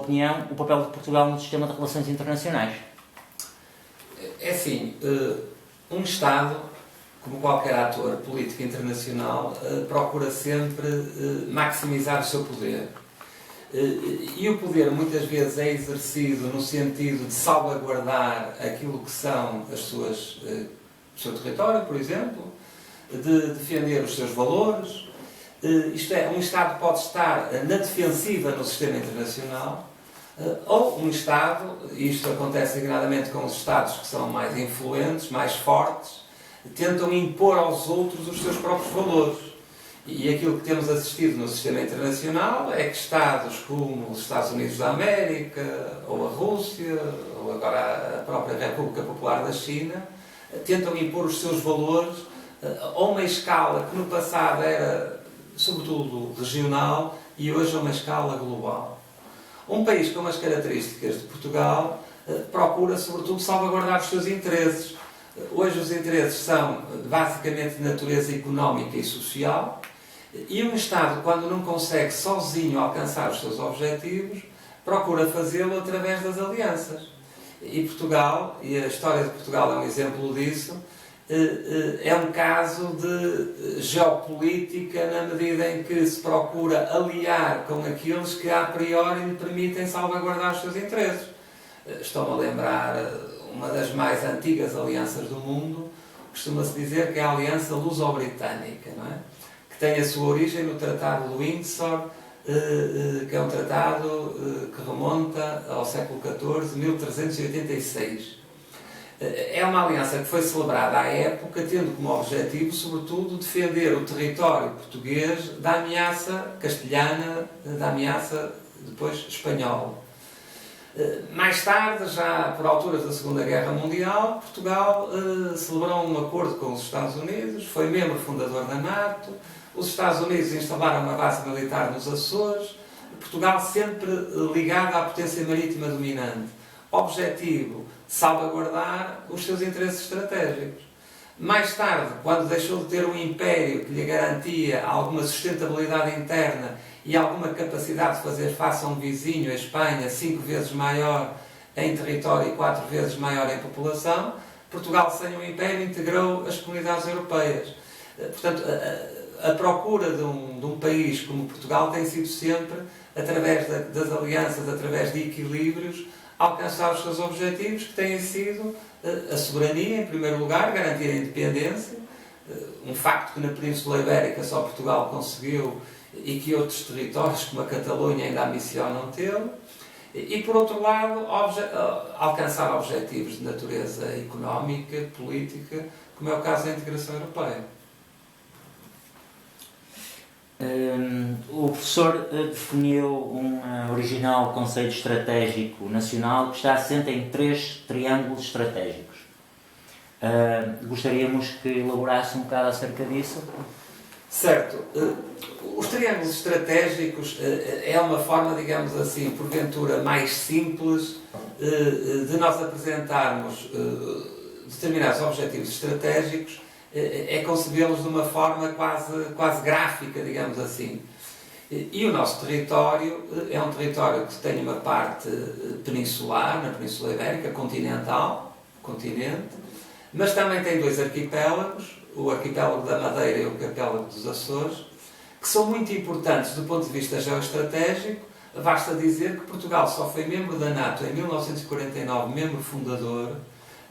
opinião, o papel de Portugal no sistema de relações internacionais? É assim, um Estado, como qualquer ator político internacional, procura sempre maximizar o seu poder. E o poder muitas vezes é exercido no sentido de salvaguardar aquilo que são o seu território, por exemplo, de defender os seus valores. Isto é, um Estado pode estar na defensiva no sistema internacional, ou um Estado, e isto acontece ignoradamente com os Estados que são mais influentes, mais fortes, tentam impor aos outros os seus próprios valores. E aquilo que temos assistido no sistema internacional é que Estados como os Estados Unidos da América, ou a Rússia, ou agora a própria República Popular da China, tentam impor os seus valores a uma escala que no passado era, sobretudo, regional e hoje a uma escala global. Um país com as características de Portugal procura, sobretudo, salvaguardar os seus interesses. Hoje os interesses são basicamente de natureza económica e social, e um Estado, quando não consegue sozinho alcançar os seus objetivos, procura fazê-lo através das alianças. E Portugal, e a história de Portugal é um exemplo disso, é um caso de geopolítica na medida em que se procura aliar com aqueles que a priori lhe permitem salvaguardar os seus interesses. Estou-me a lembrar uma das mais antigas alianças do mundo, costuma-se dizer que é a Aliança Luso-Britânica, não é? Que tem a sua origem no Tratado de Windsor, que é um tratado que remonta ao século XIV, 1386. É uma aliança que foi celebrada à época, tendo como objetivo, sobretudo, defender o território português da ameaça castelhana, da ameaça depois espanhola. Mais tarde, já por alturas da Segunda Guerra Mundial, Portugal celebrou um acordo com os Estados Unidos, foi membro fundador da NATO, os Estados Unidos instalaram uma base militar nos Açores, Portugal sempre ligado à potência marítima dominante. Objetivo, salvaguardar os seus interesses estratégicos. Mais tarde, quando deixou de ter um império que lhe garantia alguma sustentabilidade interna e alguma capacidade de fazer face a um vizinho, a Espanha, 5 vezes maior em território e 4 vezes maior em população, Portugal, sem um império, integrou as comunidades europeias. Portanto, a procura de um país como Portugal tem sido sempre, através das alianças, através de equilíbrios, alcançar os seus objetivos, que têm sido a soberania, em primeiro lugar, garantir a independência, um facto que na Península Ibérica só Portugal conseguiu e que outros territórios, como a Catalunha, ainda ambicionam tê-lo, e, por outro lado, alcançar objetivos de natureza económica, política, como é o caso da integração europeia. O professor definiu um original conceito estratégico nacional que está assente em 3 triângulos estratégicos. Gostaríamos que elaborasse um bocado acerca disso. Certo. Os triângulos estratégicos é uma forma, digamos assim, porventura mais simples de nós apresentarmos determinados objetivos estratégicos, é concebê-los de uma forma quase gráfica, digamos assim. E o nosso território é um território que tem uma parte peninsular, na Península Ibérica, continente, mas também tem 2 arquipélagos, o arquipélago da Madeira e o arquipélago dos Açores, que são muito importantes do ponto de vista geoestratégico. Basta dizer que Portugal só foi membro da NATO em 1949, membro fundador,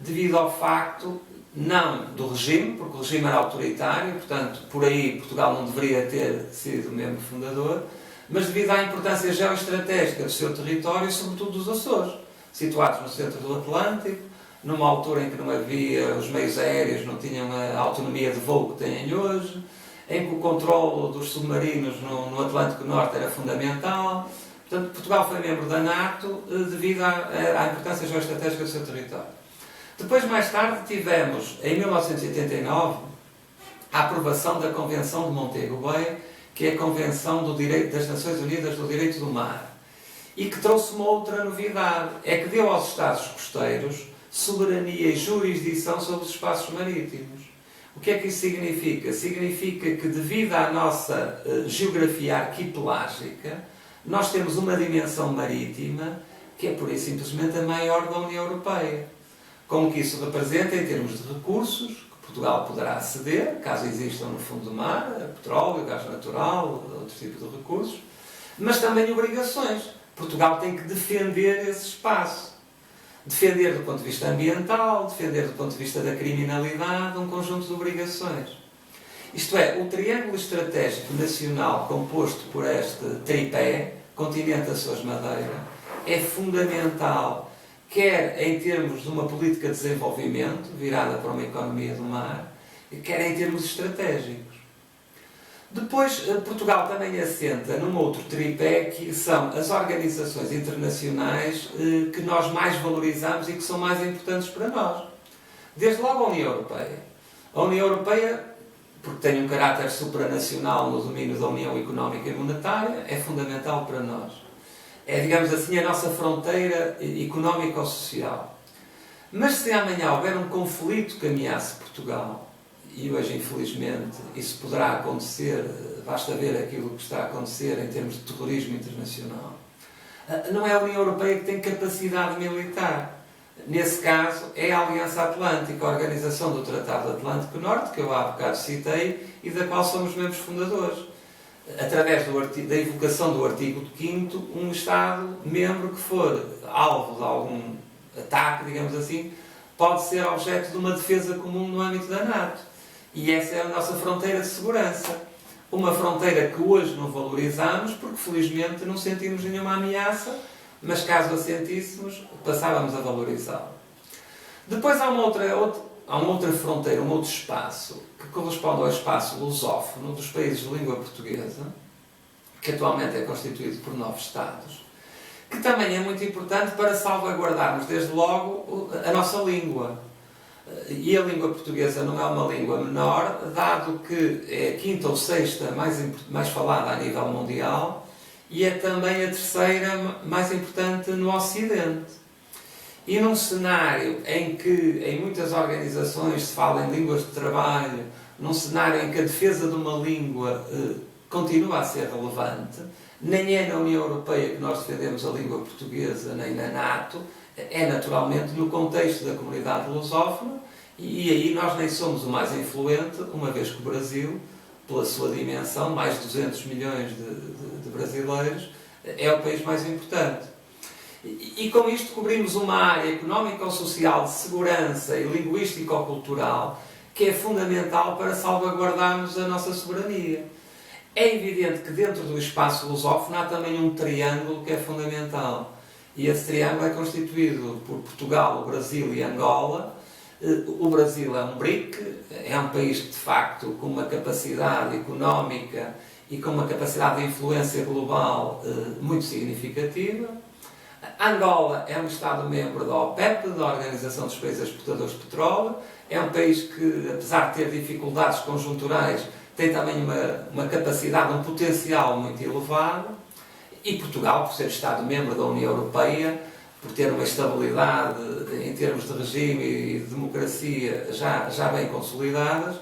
devido ao facto, não do regime, porque o regime era autoritário, portanto, por aí Portugal não deveria ter sido membro fundador, mas devido à importância geoestratégica do seu território e, sobretudo, dos Açores, situados no centro do Atlântico, numa altura em que não havia, os meios aéreos não tinham a autonomia de voo que têm hoje, em que o controle dos submarinos no Atlântico Norte era fundamental. Portanto, Portugal foi membro da NATO devido à importância geoestratégica do seu território. Depois, mais tarde, tivemos, em 1989, a aprovação da Convenção de Montego Bay, que é a Convenção das Nações Unidas do Direito do Mar, e que trouxe uma outra novidade, é que deu aos Estados costeiros soberania e jurisdição sobre os espaços marítimos. O que é que isso significa? Significa que, devido à nossa geografia arquipelágica, nós temos uma dimensão marítima que é pura e simplesmente a maior da União Europeia. Com o que isso representa em termos de recursos, que Portugal poderá aceder, caso existam no fundo do mar, petróleo, gás natural, outro tipo de recursos, mas também obrigações. Portugal tem que defender esse espaço. Defender do ponto de vista ambiental, defender do ponto de vista da criminalidade, um conjunto de obrigações. Isto é, o triângulo estratégico nacional composto por este tripé, continente, Açores, Madeira, é fundamental, quer em termos de uma política de desenvolvimento, virada para uma economia do mar, quer em termos estratégicos. Depois, Portugal também assenta num outro tripé, que são as organizações internacionais que nós mais valorizamos e que são mais importantes para nós. Desde logo a União Europeia. A União Europeia, porque tem um caráter supranacional no domínio da União Económica e Monetária, é fundamental para nós. É, digamos assim, a nossa fronteira económico-social. Mas se amanhã houver um conflito que ameace Portugal, e hoje, infelizmente, isso poderá acontecer, basta ver aquilo que está a acontecer em termos de terrorismo internacional, não é a União Europeia que tem capacidade militar. Nesse caso, é a Aliança Atlântica, a Organização do Tratado Atlântico Norte, que eu há bocado citei, e da qual somos membros fundadores. Através da evocação do artigo 5º, um Estado-membro que for alvo de algum ataque, digamos assim, pode ser objeto de uma defesa comum no âmbito da NATO. E essa é a nossa fronteira de segurança. Uma fronteira que hoje não valorizamos, porque felizmente não sentimos nenhuma ameaça, mas caso a sentíssemos, passávamos a valorizá-la. Depois há uma outra fronteira, um outro espaço, que corresponde ao espaço lusófono dos países de língua portuguesa, que atualmente é constituído por 9 Estados, que também é muito importante para salvaguardarmos, desde logo, a nossa língua. E a língua portuguesa não é uma língua menor, dado que é a 5ª ou 6ª mais falada a nível mundial e é também a 3ª mais importante no Ocidente. E num cenário em que em muitas organizações se fala em línguas de trabalho, num cenário em que a defesa de uma língua continua a ser relevante, nem é na União Europeia que nós defendemos a língua portuguesa, nem na NATO, é naturalmente no contexto da comunidade lusófona, e aí nós nem somos o mais influente, uma vez que o Brasil, pela sua dimensão, mais de 200 milhões de brasileiros, é o país mais importante. E com isto cobrimos uma área económico-social, de segurança e linguístico-cultural que é fundamental para salvaguardarmos a nossa soberania. É evidente que dentro do espaço lusófono há também um triângulo que é fundamental. E esse triângulo é constituído por Portugal, o Brasil e Angola. O Brasil é um BRIC, é um país que de facto com uma capacidade económica e com uma capacidade de influência global muito significativa. Angola é um Estado-membro da OPEP, da Organização dos Países Exportadores de Petróleo. É um país que, apesar de ter dificuldades conjunturais, tem também uma capacidade, um potencial muito elevado. E Portugal, por ser Estado-membro da União Europeia, por ter uma estabilidade em termos de regime e de democracia já bem consolidadas,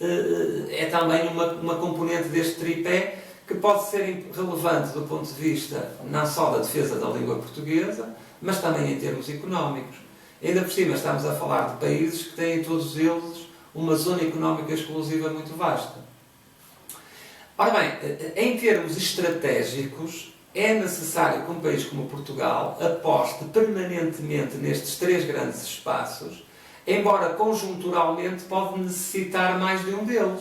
é também uma componente deste tripé que pode ser relevante do ponto de vista não só da defesa da língua portuguesa, mas também em termos económicos. Ainda por cima estamos a falar de países que têm todos eles uma zona económica exclusiva muito vasta. Ora bem, em termos estratégicos, é necessário que um país como Portugal aposte permanentemente nestes 3 grandes espaços, embora conjunturalmente pode necessitar mais de um deles.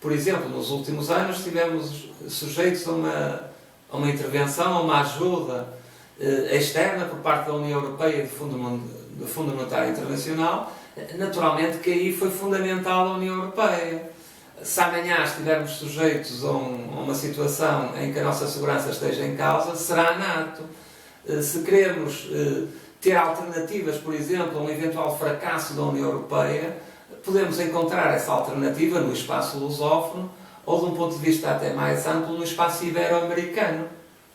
Por exemplo, nos últimos anos estivemos sujeitos a uma intervenção, a uma ajuda externa por parte da União Europeia e do Fundo Monetário Internacional. Naturalmente que aí foi fundamental a União Europeia. Se amanhã estivermos sujeitos a uma situação em que a nossa segurança esteja em causa, será a NATO. Se queremos ter alternativas, por exemplo, a um eventual fracasso da União Europeia, podemos encontrar essa alternativa no espaço lusófono ou, de um ponto de vista até mais amplo, no espaço ibero-americano,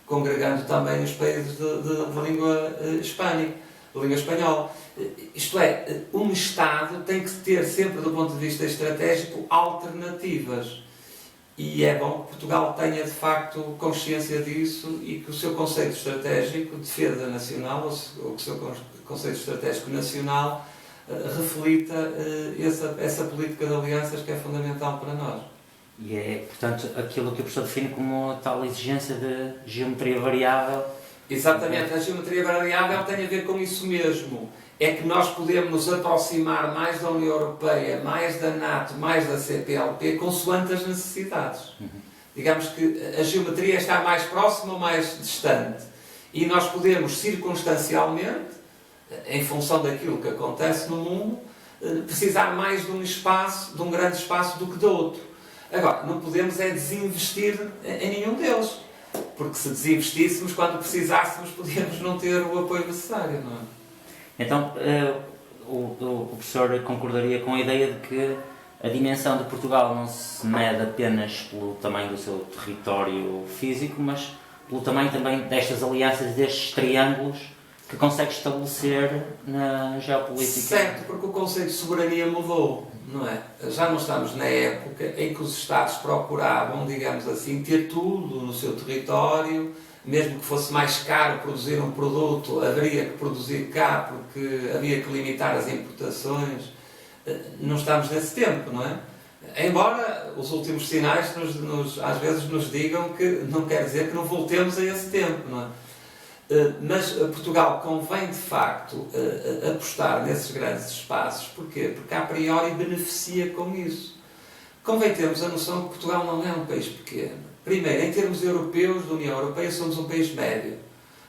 congregando também os países de língua hispânica, de língua espanhola. Isto é, um Estado tem que ter sempre, do ponto de vista estratégico, alternativas. e é bom que Portugal tenha de facto consciência disso e que o seu conceito estratégico de defesa nacional, ou que o seu conceito estratégico nacional, reflita essa política de alianças que é fundamental para nós. E é, portanto, aquilo que o professor define como a tal exigência de geometria variável. Exatamente, a geometria variável tem a ver com isso mesmo. É que nós podemos nos aproximar mais da União Europeia, mais da NATO, mais da CPLP, consoante as necessidades. Digamos que a geometria está mais próxima ou mais distante. E nós podemos, circunstancialmente, em função daquilo que acontece no mundo, precisar mais de um espaço, de um grande espaço, do que de outro. Agora, não podemos é desinvestir em nenhum deles. Porque se desinvestíssemos, quando precisássemos, podíamos não ter o apoio necessário, não é? Então, o professor concordaria com a ideia de que a dimensão de Portugal não se mede apenas pelo tamanho do seu território físico, mas pelo tamanho também destas alianças, destes triângulos que consegue estabelecer na geopolítica? Certo, porque o conceito de soberania mudou, não é? Já não estamos na época em que os Estados procuravam, digamos assim, ter tudo no seu território. Mesmo que fosse mais caro produzir um produto, haveria que produzir cá porque havia que limitar as importações. Não estamos nesse tempo, não é? Embora os últimos sinais às vezes nos digam que não quer dizer que não voltemos a esse tempo, não é? Mas Portugal convém de facto apostar nesses grandes espaços. Porquê? Porque a priori beneficia com isso. Convém termos a noção que Portugal não é um país pequeno. Primeiro, em termos europeus, da União Europeia, somos um país médio.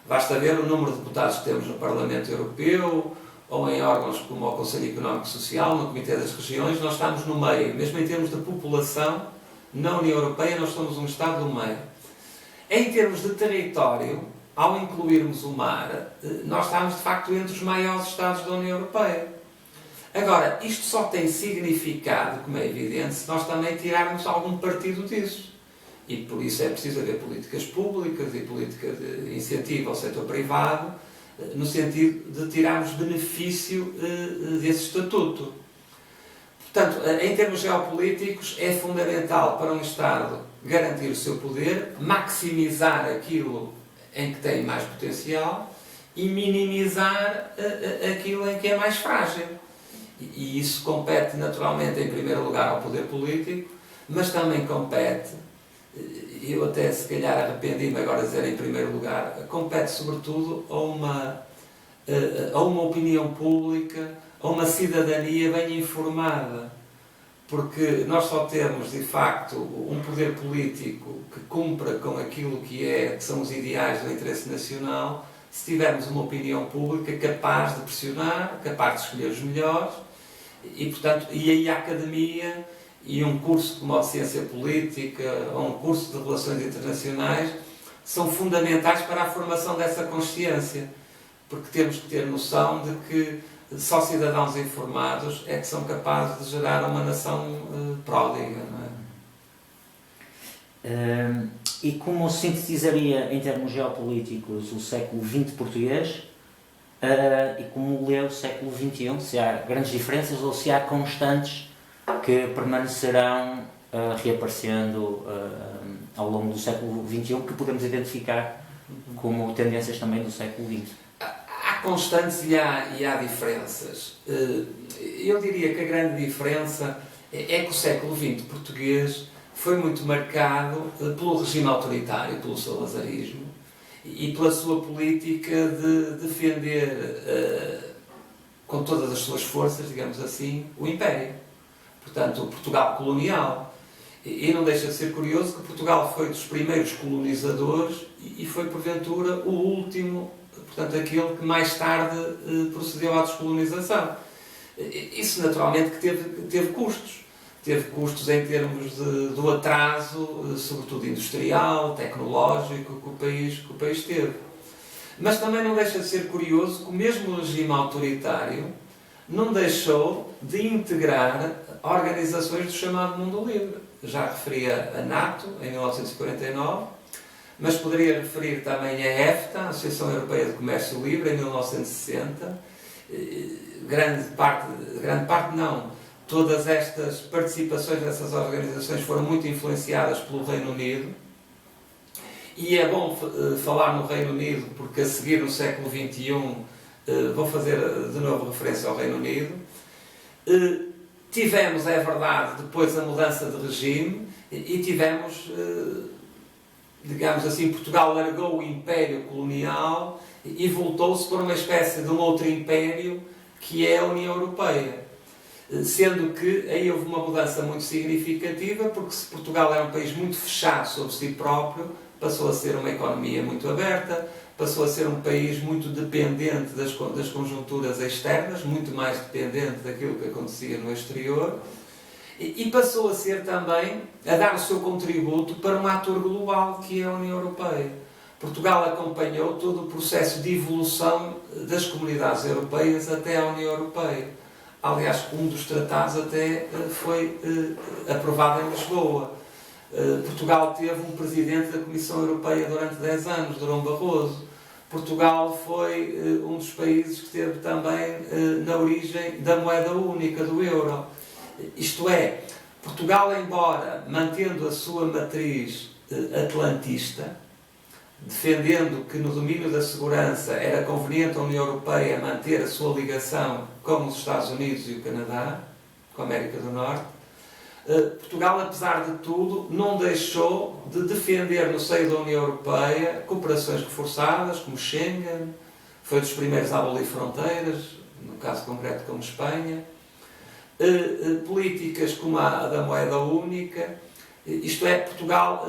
Basta ver o número de deputados que temos no Parlamento Europeu, ou em órgãos como o Conselho Económico e Social, no Comitê das Regiões, nós estamos no meio. Mesmo em termos de população, na União Europeia, nós somos um Estado do meio. Em termos de território, ao incluirmos o mar, nós estamos, de facto, entre os maiores Estados da União Europeia. Agora, isto só tem significado, como é evidente, se nós também tirarmos algum partido disso. E por isso é preciso haver políticas públicas e política de incentivo ao setor privado, no sentido de tirarmos benefício desse estatuto. Portanto, em termos geopolíticos, é fundamental para um Estado garantir o seu poder, maximizar aquilo em que tem mais potencial e minimizar aquilo em que é mais frágil. E isso compete naturalmente, em primeiro lugar, ao poder político, mas também compete, eu até se calhar arrependi-me agora de dizer em primeiro lugar, compete sobretudo a uma opinião pública, a uma cidadania bem informada. Porque nós só temos, de facto, um poder político que cumpra com aquilo que são os ideais do interesse nacional, se tivermos uma opinião pública capaz de pressionar, capaz de escolher os melhores, e, portanto, e aí a academia e um curso como a de Ciência Política ou um curso de Relações Internacionais são fundamentais para a formação dessa consciência, porque temos que ter noção de que só cidadãos informados é que são capazes de gerar uma nação pródiga, não é? E como sintetizaria em termos geopolíticos o século XX português e como lê o século XXI? Se há grandes diferenças ou se há constantes que permanecerão reaparecendo ao longo do século XXI que podemos identificar como tendências também do século XX? Há constantes e há diferenças. Eu diria que a grande diferença é que o século XX português foi muito marcado pelo regime autoritário, pelo salazarismo, e pela sua política de defender com todas as suas forças, digamos assim, o Império. Portanto, o Portugal colonial. E não deixa de ser curioso que Portugal foi dos primeiros colonizadores e foi, porventura, o último, portanto, aquele que mais tarde procedeu à descolonização. Isso, naturalmente, que teve custos. Teve custos em termos do atraso, sobretudo industrial, tecnológico, que o país teve. Mas também não deixa de ser curioso que o mesmo regime autoritário não deixou de integrar organizações do chamado mundo livre. Já referia a NATO, em 1949, mas poderia referir também a EFTA, a Associação Europeia de Comércio Livre, em 1960. Grande parte não. todas estas participações dessas organizações foram muito influenciadas pelo Reino Unido. E é bom falar no Reino Unido, porque a seguir, no século XXI, vou fazer de novo referência ao Reino Unido. Tivemos, é verdade, depois a mudança de regime e tivemos, digamos assim, Portugal largou o Império Colonial e voltou-se para uma espécie de um outro império que é a União Europeia. Sendo que aí houve uma mudança muito significativa, porque se Portugal era um país muito fechado sobre si próprio, passou a ser uma economia muito aberta, passou a ser um país muito dependente das conjunturas externas, muito mais dependente daquilo que acontecia no exterior, e passou a ser também, a dar o seu contributo para um ator global, que é a União Europeia. Portugal acompanhou todo o processo de evolução das comunidades europeias até à União Europeia. Aliás, um dos tratados até foi aprovado em Lisboa. Portugal teve um presidente da Comissão Europeia durante 10 anos, Durão Barroso. Portugal foi um dos países que esteve também na origem da moeda única, do euro. Isto é, Portugal, embora mantendo a sua matriz atlantista, defendendo que no domínio da segurança era conveniente a União Europeia manter a sua ligação com os Estados Unidos e o Canadá, com a América do Norte, Portugal, apesar de tudo, não deixou de defender no seio da União Europeia cooperações reforçadas, como Schengen, foi dos primeiros a abolir fronteiras, no caso concreto como Espanha, políticas como a da moeda única, isto é, Portugal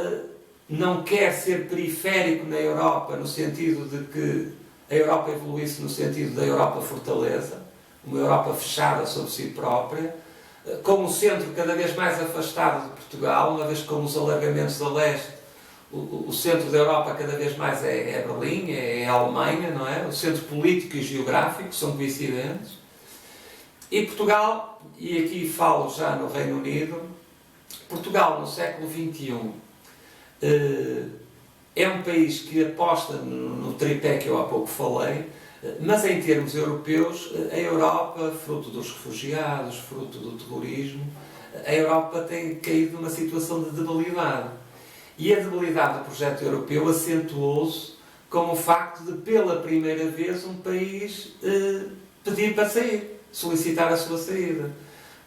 não quer ser periférico na Europa, no sentido de que a Europa evoluísse no sentido da Europa fortaleza, uma Europa fechada sobre si própria, com o centro cada vez mais afastado de Portugal, uma vez que com os alargamentos a leste, o centro da Europa cada vez mais é Berlim, é a Alemanha, não é? O centro político e geográfico são coincidentes. E Portugal, e aqui falo já no Reino Unido, Portugal no século XXI é um país que aposta no tripé que eu há pouco falei, mas em termos europeus, a Europa, fruto dos refugiados, fruto do terrorismo, a Europa tem caído numa situação de debilidade. E a debilidade do projeto europeu acentuou-se com o facto de, pela primeira vez, um país pedir para sair, solicitar a sua saída.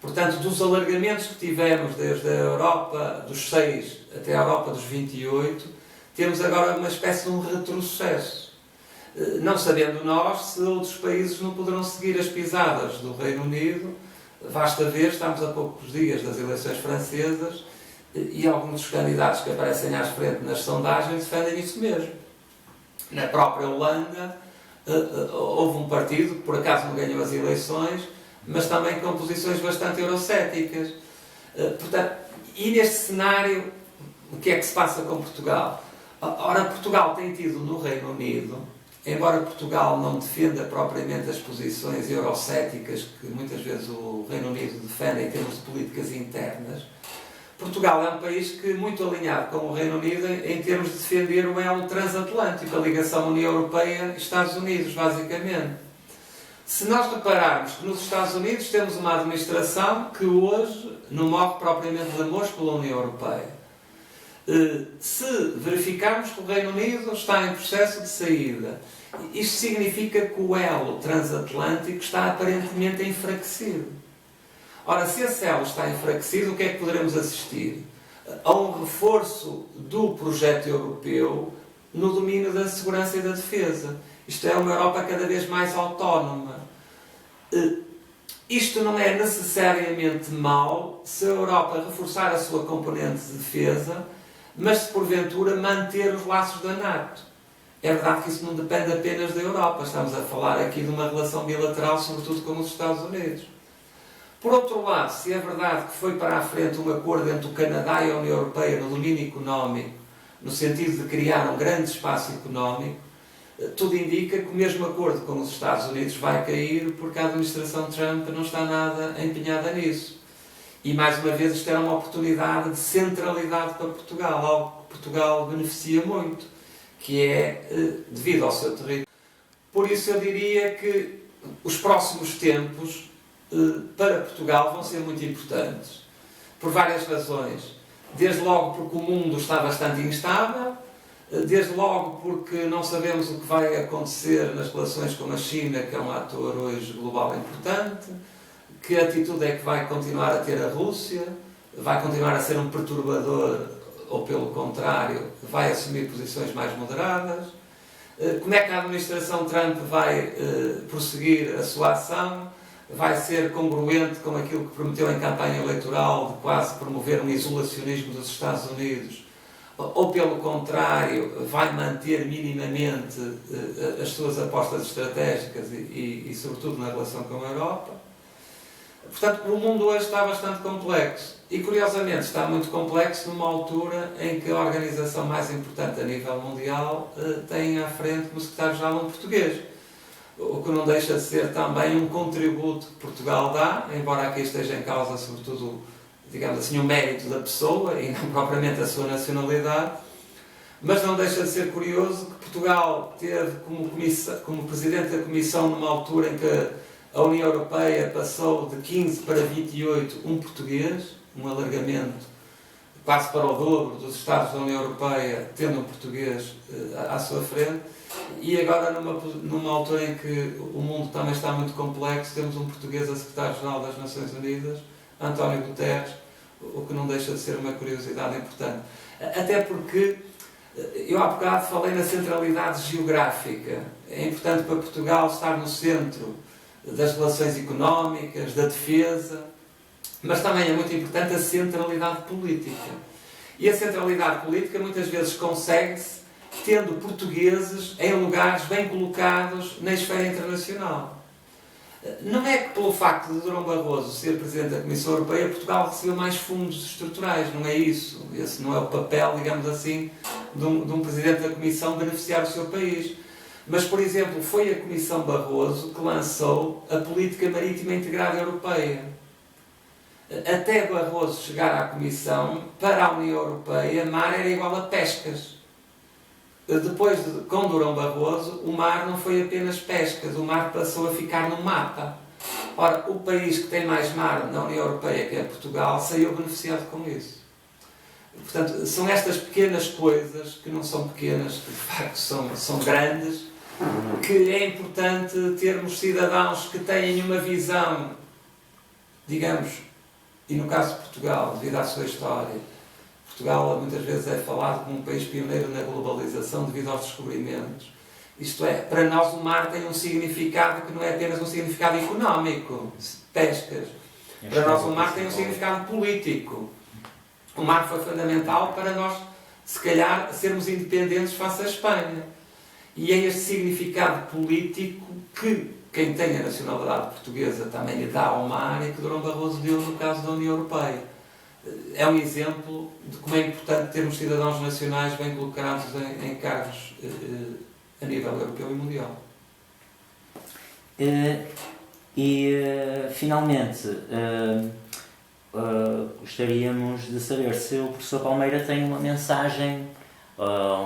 Portanto, dos alargamentos que tivemos desde a Europa dos 6 até a Europa dos 28, temos agora uma espécie de um retrocesso. Não sabendo nós se outros países não poderão seguir as pisadas do Reino Unido. Basta ver, estamos a poucos dias das eleições francesas e alguns dos candidatos que aparecem à frente nas sondagens defendem isso mesmo. Na própria Holanda houve um partido que por acaso não ganhou as eleições, mas também com posições bastante eurocéticas. Portanto, e neste cenário, o que é que se passa com Portugal? Ora, Portugal tem tido no Reino Unido, embora Portugal não defenda propriamente as posições eurocéticas que muitas vezes o Reino Unido defende em termos de políticas internas, Portugal é um país que, muito alinhado com o Reino Unido em termos de defender o elo transatlântico, a ligação União Europeia e Estados Unidos, basicamente. Se nós repararmos que nos Estados Unidos temos uma administração que hoje não morre propriamente de amor pela União Europeia. Se verificarmos que o Reino Unido está em processo de saída, isto significa que o elo transatlântico está aparentemente enfraquecido. Ora, se esse elo está enfraquecido, o que é que poderemos assistir? A um reforço do projeto europeu no domínio da segurança e da defesa. Isto é, uma Europa cada vez mais autónoma. Isto não é necessariamente mau se a Europa reforçar a sua componente de defesa, mas se porventura manter os laços da NATO. É verdade que isso não depende apenas da Europa, estamos a falar aqui de uma relação bilateral, sobretudo com os Estados Unidos. Por outro lado, se é verdade que foi para a frente um acordo entre o Canadá e a União Europeia no domínio económico, no sentido de criar um grande espaço económico, tudo indica que o mesmo acordo com os Estados Unidos vai cair porque a administração Trump não está nada empenhada nisso. E, mais uma vez, isto era uma oportunidade de centralidade para Portugal, algo que Portugal beneficia muito, que é devido ao seu território. Por isso, eu diria que os próximos tempos para Portugal vão ser muito importantes, por várias razões. Desde logo porque o mundo está bastante instável, desde logo porque não sabemos o que vai acontecer nas relações com a China, que é um ator hoje global importante, que atitude é que vai continuar a ter a Rússia, vai continuar a ser um perturbador ou, pelo contrário, vai assumir posições mais moderadas, como é que a administração Trump vai prosseguir a sua ação, vai ser congruente com aquilo que prometeu em campanha eleitoral de quase promover um isolacionismo dos Estados Unidos, ou pelo contrário, vai manter minimamente as suas apostas estratégicas e sobretudo na relação com a Europa. Portanto, o mundo hoje está bastante complexo e, curiosamente, está muito complexo numa altura em que a organização mais importante a nível mundial tem à frente como secretário-geral um português, o que não deixa de ser também um contributo que Portugal dá, embora aqui esteja em causa, sobretudo, digamos assim, o mérito da pessoa e não propriamente a sua nacionalidade, mas não deixa de ser curioso que Portugal teve como presidente da Comissão numa altura em que a União Europeia passou de 15 para 28 um português, um alargamento quase para o dobro dos Estados da União Europeia, tendo um português à sua frente, e agora numa altura em que o mundo também está muito complexo, temos um português a secretário-geral das Nações Unidas, António Guterres, o que não deixa de ser uma curiosidade importante. Até porque eu há bocado falei na centralidade geográfica. É importante para Portugal estar no centro das relações económicas, da defesa, mas também é muito importante a centralidade política. E a centralidade política muitas vezes consegue-se tendo portugueses em lugares bem colocados na esfera internacional. Não é que pelo facto de Durão Barroso ser Presidente da Comissão Europeia, Portugal recebeu mais fundos estruturais, não é isso. Esse não é o papel, digamos assim, de um Presidente da Comissão beneficiar o seu país. Mas, por exemplo, foi a Comissão Barroso que lançou a Política Marítima Integrada Europeia. Até Barroso chegar à Comissão, para a União Europeia, mar era igual a pescas. Depois, com Durão Barroso, o mar não foi apenas pescas, o mar passou a ficar no mapa. Ora, o país que tem mais mar na União Europeia, que é Portugal, saiu beneficiado com isso. Portanto, são estas pequenas coisas, que não são pequenas, que de facto são grandes, que é importante termos cidadãos que têm uma visão, digamos, e no caso de Portugal, devido à sua história, Portugal muitas vezes é falado como um país pioneiro na globalização devido aos descobrimentos. Isto é, para nós o mar tem um significado que não é apenas um significado económico, pescas. Para nós o mar tem um significado político. O mar foi fundamental para nós, se calhar, sermos independentes face à Espanha. E é este significado político que quem tem a nacionalidade portuguesa também lhe dá ao mar e que Durão Barroso deu no caso da União Europeia. É um exemplo de como é importante termos cidadãos nacionais bem colocados em cargos a nível europeu e mundial. Finalmente, gostaríamos de saber se o professor Palmeira tem uma mensagem,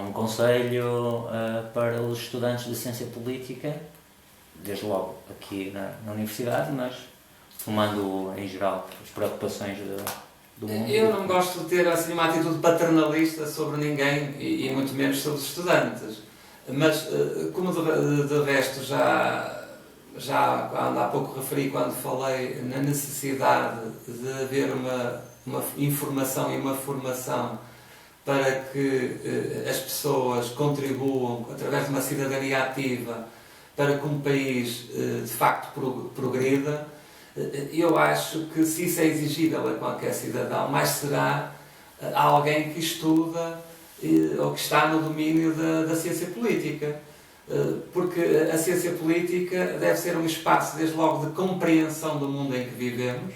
um conselho para os estudantes de Ciência Política, desde logo aqui na Universidade, mas tomando em geral as preocupações do mundo. Eu não gosto de ter assim, uma atitude paternalista sobre ninguém e muito menos sobre os estudantes, mas como de resto já há pouco referi quando falei na necessidade de haver uma informação e uma formação para que as pessoas contribuam através de uma cidadania ativa para que um país de facto progrida. Eu acho que se isso é exigível a qualquer cidadão, mais será a alguém que estuda ou que está no domínio da ciência política. Porque a ciência política deve ser um espaço, desde logo, de compreensão do mundo em que vivemos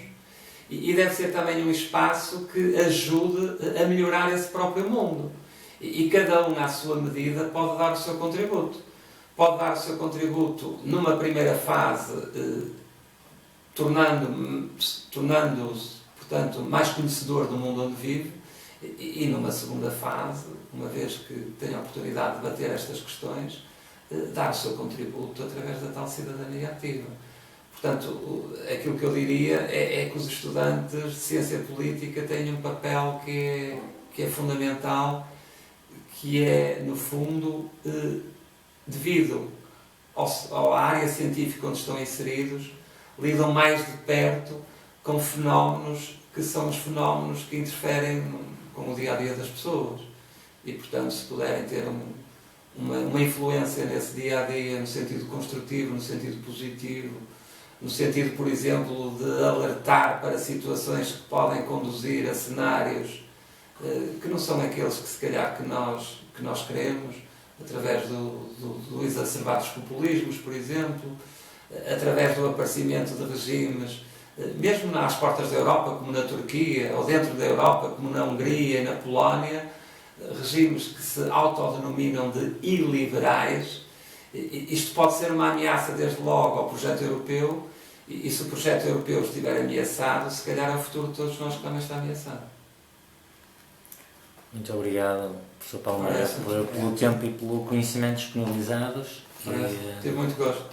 e deve ser também um espaço que ajude a melhorar esse próprio mundo. E cada um, à sua medida, pode dar o seu contributo. Pode dar o seu contributo numa primeira fase, tornando-se, portanto, mais conhecedor do mundo onde vive, e numa segunda fase, uma vez que tem a oportunidade de debater estas questões, dar o seu contributo através da tal cidadania ativa. Portanto, aquilo que eu diria é que os estudantes de ciência política têm um papel que é fundamental, que é, no fundo, devido à área científica onde estão inseridos, lidam mais de perto com fenómenos que são os fenómenos que interferem com o dia-a-dia das pessoas. E, portanto, se puderem ter uma influência nesse dia-a-dia, no sentido construtivo, no sentido positivo, no sentido, por exemplo, de alertar para situações que podem conduzir a cenários que não são aqueles que, se calhar, que nós queremos, através do exacerbar dos populismos, por exemplo, através do aparecimento de regimes, mesmo às portas da Europa, como na Turquia, ou dentro da Europa, como na Hungria e na Polónia, regimes que se autodenominam de iliberais. Isto pode ser uma ameaça, desde logo, ao projeto europeu, e se o projeto europeu estiver ameaçado, se calhar é o futuro de todos nós que também está ameaçado. Muito obrigado, professor Palmeira, pelo tempo e pelo conhecimento disponibilizados. Tive muito gosto.